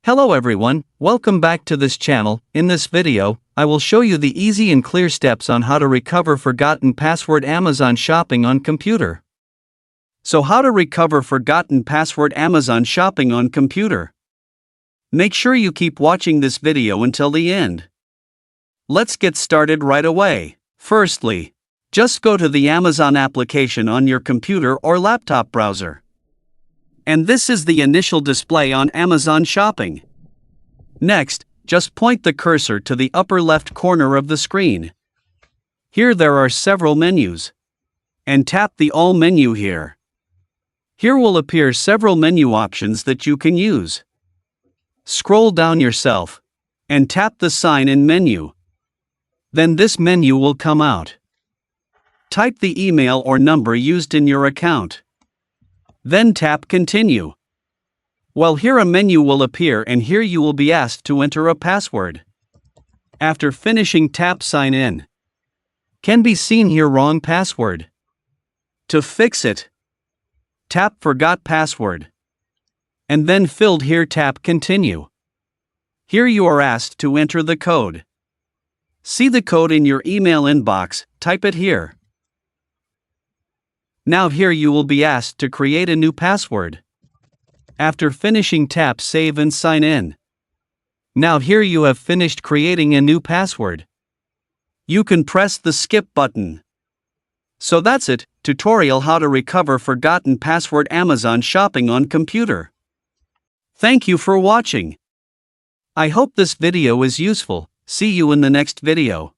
Hello everyone, welcome back to this channel. In this video, I will show you the easy and clear steps on how to recover forgotten password Amazon shopping on computer. So how to recover forgotten password Amazon shopping on computer? Make sure you keep watching this video until the end. Let's get started right away. Firstly, just go to the Amazon application on your computer or laptop browser. And this is the initial display on Amazon Shopping. Next, just point the cursor to the upper left corner of the screen. Here there are several menus. And tap the All menu here. Here will appear several menu options that you can use. Scroll down yourself and tap the Sign In menu. Then this menu will come out. Type the email or number used in your account. Then tap Continue. Well, here a menu will appear and here you will be asked to enter a password. After finishing, tap Sign In. Can be seen here wrong password. To fix it, tap Forgot Password. And then filled here, tap Continue. Here you are asked to enter the code. See the code in your email inbox, type it here. Now here you will be asked to create a new password. After finishing, tap Save and Sign In. Now here you have finished creating a new password. You can press the skip button. So that's it, tutorial how to recover forgotten password Amazon shopping on computer. Thank you for watching. I hope this video is useful. See you in the next video.